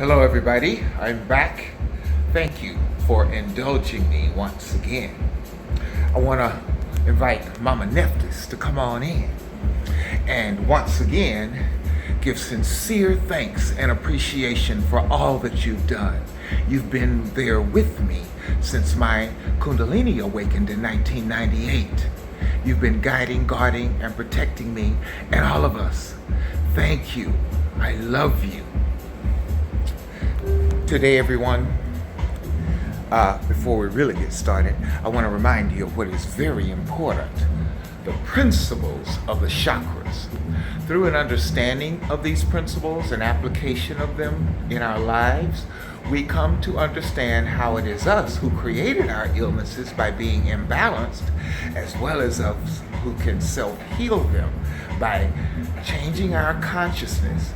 Hello everybody, I'm back. Thank you for indulging me once again. I want to invite Mama Nephthys to come on in and once again give sincere thanks and appreciation for all that you've done. You've been there with me since my Kundalini awakened in 1998. You've been guiding, guarding, and protecting me and all of us. Thank you. I love you. Today, everyone, before we really get started, I want to remind you of what is very important, the principles of the chakras. Through an understanding of these principles and application of them in our lives, we come to understand how it is us who created our illnesses by being imbalanced, as well as us who can self-heal them by changing our consciousness,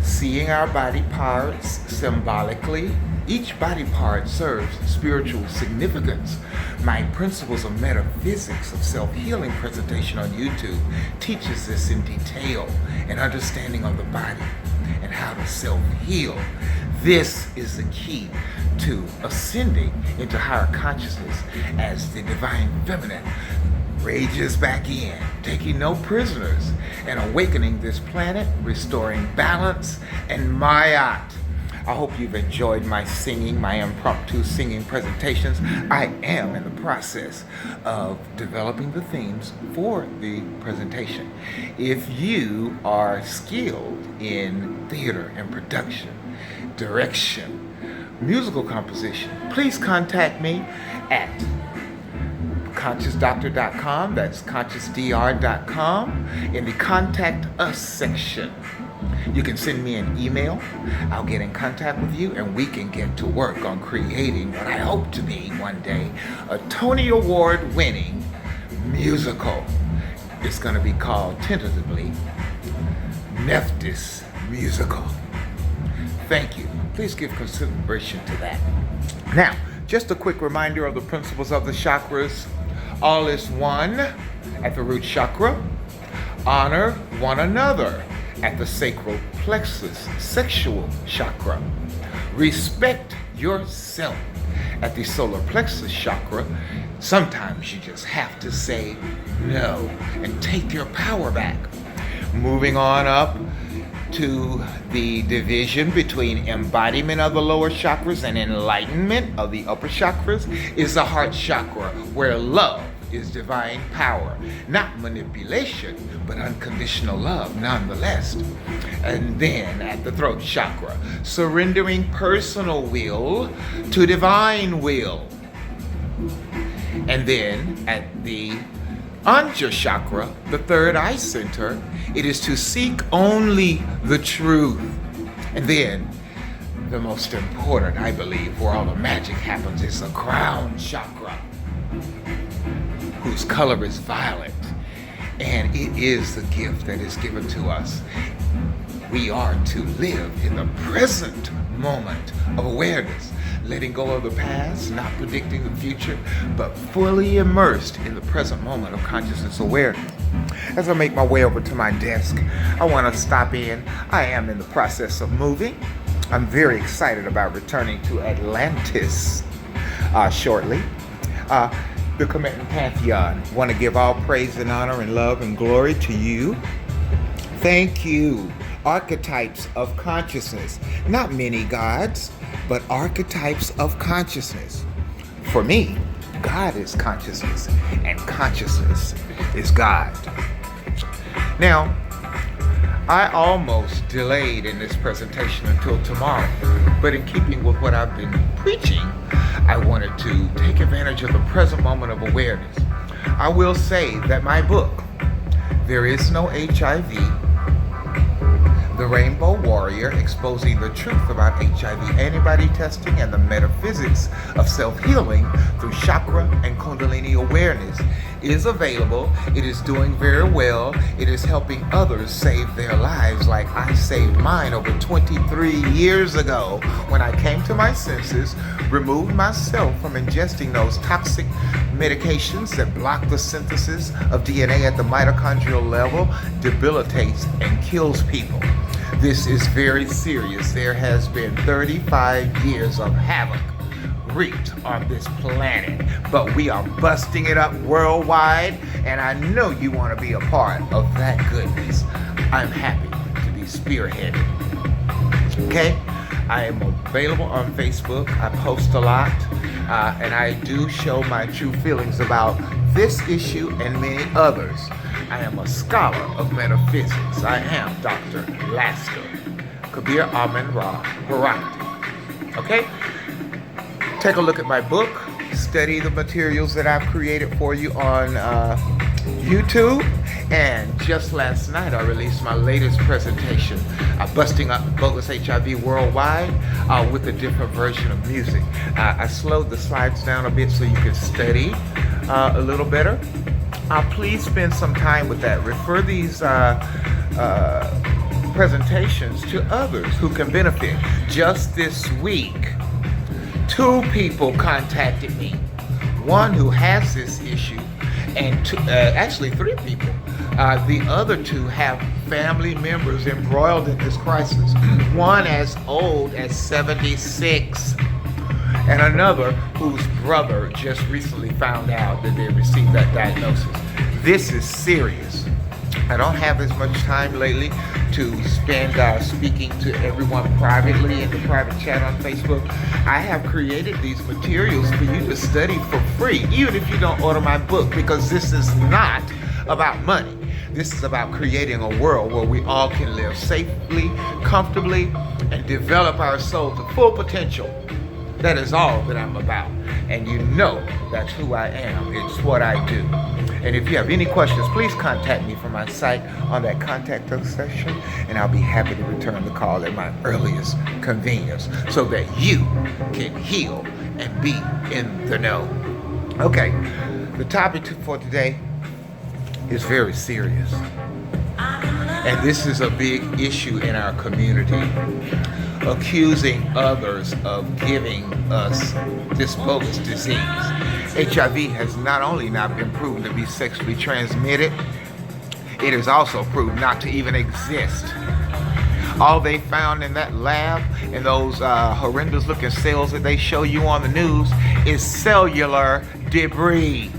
seeing our body parts symbolically. Each body part serves spiritual significance. My Principles of Metaphysics of Self-Healing presentation on YouTube teaches this in detail, an understanding of the body and how to self-heal. This is the key to ascending into higher consciousness as the divine feminine rages back in, taking no prisoners, and awakening this planet, restoring balance and mayat. I hope you've enjoyed my singing, my impromptu singing presentations. I am in the process of developing the themes for the presentation. If you are skilled in theater and production, direction, musical composition, please contact me at consciousdoctor.com, that's consciousdr.com, in the Contact Us section. You can send me an email, I'll get in contact with you, and we can get to work on creating what I hope to be one day, a Tony Award winning musical. It's going to be called, tentatively, Nephthys Musical. Thank you. Please give consideration to that. Now, just a quick reminder of the principles of the chakras. All is one at the root chakra. Honor one another at the sacral plexus, sexual chakra. Respect yourself at the solar plexus chakra. Sometimes you just have to say no and take your power back. Moving on up to the division between embodiment of the lower chakras and enlightenment of the upper chakras is the heart chakra, where love is divine power, not manipulation, but unconditional love nonetheless. And then at the throat chakra, surrendering personal will to divine will. And then at the Anju chakra, the third eye center, it is to seek only the truth. And then the most important, I believe, where all the magic happens, is the crown chakra, whose color is violet, and it is the gift that is given to us. We are to live in the present moment of awareness, letting go of the past, not predicting the future, but fully immersed in the present moment of consciousness awareness. As I make my way over to my desk, I want to stop in. I am in the process of moving. I'm very excited about returning to Atlantis shortly. The Commitment Pantheon. Want to give all praise and honor and love and glory to you. Thank you. Archetypes of consciousness. Not many gods, but archetypes of consciousness. For me, God is consciousness, and consciousness is God. Now, I almost delayed in this presentation until tomorrow, but in keeping with what I've been preaching, I wanted to take advantage of the present moment of awareness. I will say that my book, There Is No HIV, The Rainbow Warrior, Exposing the Truth About HIV Antibody Testing and the Metaphysics of Self-Healing Through Chakra and Kundalini Awareness, is available. It is doing very well. It is helping others save their lives like I saved mine over 23 years ago when I came to my senses, removed myself from ingesting those toxic medications that block the synthesis of DNA at the mitochondrial level, debilitates and kills people. This is very serious. There has been 35 years of havoc wreaked on this planet, but we are busting it up worldwide, and I know you want to be a part of that goodness. I'm happy to be spearheaded. Okay? I am available on Facebook. I post a lot, and I do show my true feelings about this issue and many others. I am a scholar of metaphysics. I am Dr. Lasker, Kabir Amenra, Horakhty. Okay? Take a look at my book. Study the materials that I've created for you on YouTube. And just last night, I released my latest presentation, Busting Up Bogus HIV Worldwide, with a different version of music. I slowed the slides down a bit so you can study a little better. Please spend some time with that. Refer these presentations to others who can benefit. Just this week, 2 people contacted me. One who has this issue, and actually 3 people. The other 2 have family members embroiled in this crisis. One as old as 76, and another whose brother just recently found out that they received that diagnosis. This is serious. I don't have as much time lately to spend speaking to everyone privately in the private chat on Facebook. I have created these materials for you to study for free, even if you don't order my book, because this is not about money. This is about creating a world where we all can live safely, comfortably, and develop our soul to full potential. That is all that I'm about. And you know that's who I am. It's what I do. And if you have any questions, please contact me from my site on that contact us section, and I'll be happy to return the call at my earliest convenience so that you can heal and be in the know. Okay, the topic for today is very serious. And this is a big issue in our community. Accusing others of giving us this bogus disease. HIV has not only not been proven to be sexually transmitted, it is also proved not to even exist. All they found in that lab, in those horrendous looking cells that they show you on the news, is cellular debris.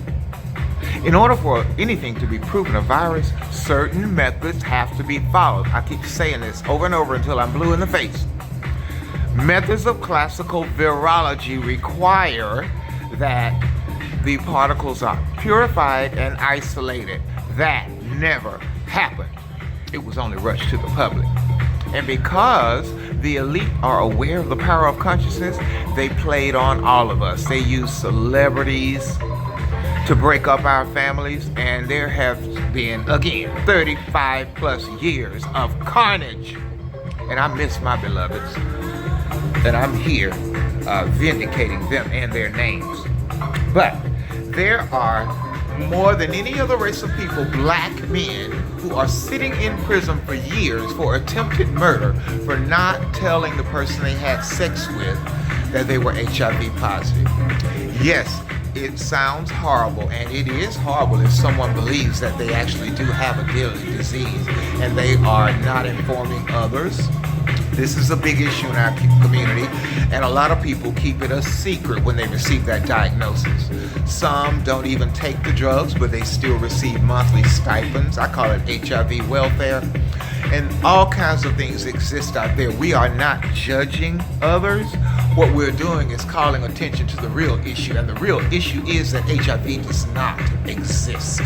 In order for anything to be proven a virus, certain methods have to be followed. I keep saying this over and over until I'm blue in the face. Methods of classical virology require that the particles are purified and isolated. That never happened. It was only rushed to the public. And because the elite are aware of the power of consciousness, they played on all of us. They used celebrities to break up our families, and there have been, again, 35 plus years of carnage. And I miss my beloveds. And I'm here vindicating them and their names. But there are more than any other race of people, black men, who are sitting in prison for years for attempted murder for not telling the person they had sex with that they were HIV positive. Yes, it sounds horrible, and it is horrible if someone believes that they actually do have a deadly disease and they are not informing others. This is a big issue in our community, and a lot of people keep it a secret when they receive that diagnosis. Some don't even take the drugs, but they still receive monthly stipends. I call it HIV welfare. And all kinds of things exist out there. We are not judging others. What we're doing is calling attention to the real issue, and the real issue is that HIV does not exist.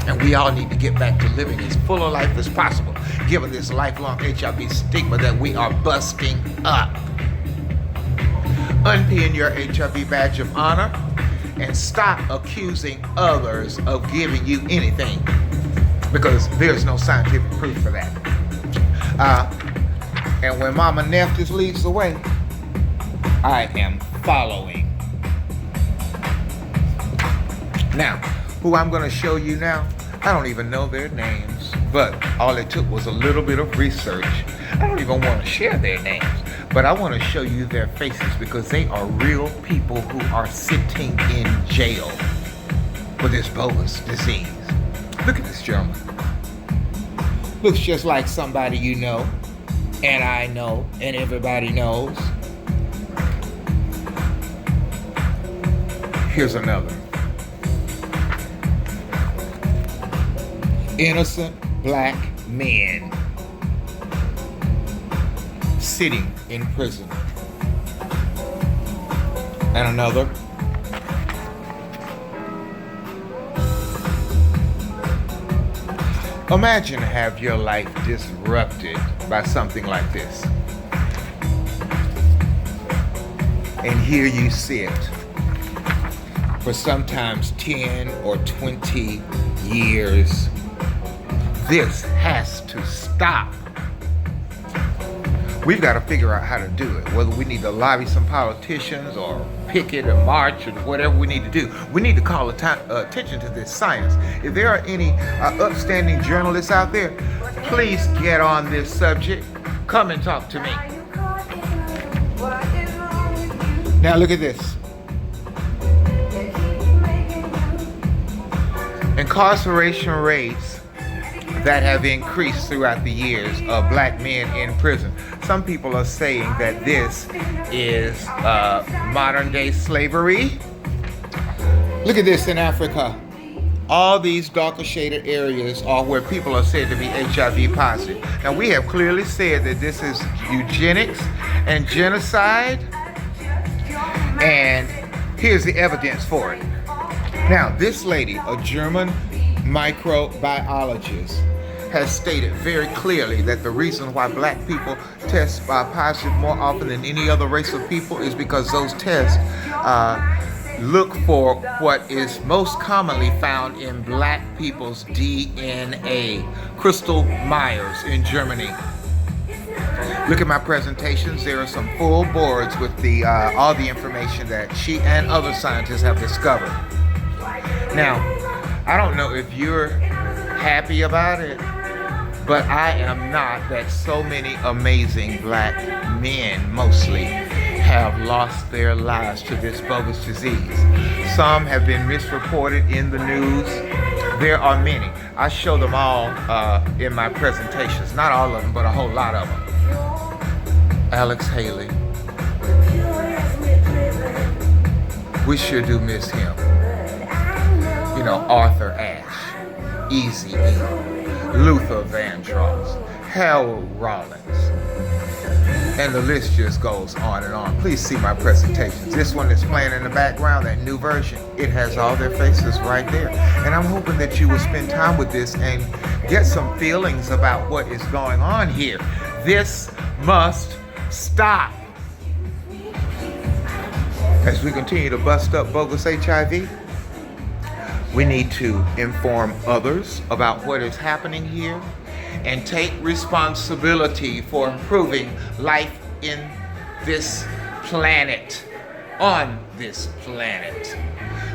And we all need to get back to living as full a life as possible, given this lifelong HIV stigma that we are busting up. Unpin your HIV badge of honor and stop accusing others of giving you anything, because there's no scientific proof for that. And when Mama Nephthys leads the way, I am following. Now, who I'm going to show you now, I don't even know their names, but all it took was a little bit of research. I don't even want to share their names, but I want to show you their faces because they are real people who are sitting in jail for this bogus disease. Look at this gentleman. Looks just like somebody you know. and I know, and everybody knows. Here's another. Innocent black men sitting in prison. And another. Imagine have your life disrupted by something like this. And here you sit for sometimes 10 or 20 years. This has to stop. We've got to figure out how to do it, whether we need to lobby some politicians or picket or march or whatever we need to do. We need to call attention to this science. If there are any upstanding journalists out there, please get on this subject. Come and talk to me. Now look at this. Incarceration rates that have increased throughout the years of black men in prison. Some people are saying that this is modern day slavery. Look at this in Africa. All these darker shaded areas are where people are said to be HIV positive. Now we have clearly said that this is eugenics and genocide, and here's the evidence for it. Now this lady, a German microbiologist, has stated very clearly that the reason why black people test positive more often than any other race of people is because those tests look for what is most commonly found in black people's DNA. Crystal Myers in Germany. Look at my presentations. There are some full boards with the all the information that she and other scientists have discovered. Now, I don't know if you're happy about it, but I am not, that so many amazing black men mostly have lost their lives to this bogus disease. Some have been misreported in the news. There are many. I show them all in my presentations. Not all of them, but a whole lot of them. Alex Haley. We sure do miss him. You know, Arthur Ashe, Easy E, Luther Vandross, Harold Rollins, and the list just goes on and on. Please see my presentations. This one is playing in the background, that new version. It has all their faces right there. And I'm hoping that you will spend time with this and get some feelings about what is going on here. This must stop. As we continue to bust up bogus HIV, we need to inform others about what is happening here and take responsibility for improving life in this planet, on this planet.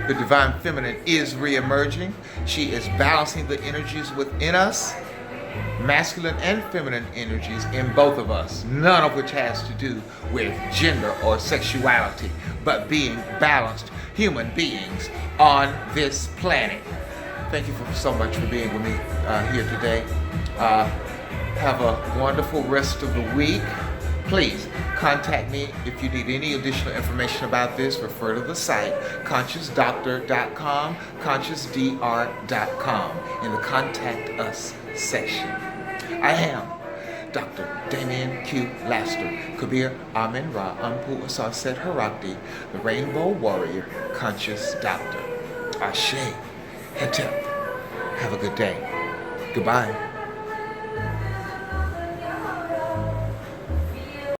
The divine feminine is re-emerging. She is balancing the energies within us, masculine and feminine energies in both of us, none of which has to do with gender or sexuality, but being balanced human beings on this planet. Thank you so much for being with me here today. Have a wonderful rest of the week. Please contact me if you need any additional information about this. Refer to the site consciousdoctor.com, consciousdr.com in the Contact Us section. I am Dr. Damian Q. Laster, Kabir, Amenra, Anpu, Ausar, Horakhty, the Rainbow Warrior, Conscious Doctor. Ashe, Hetep. Have a good day. Goodbye.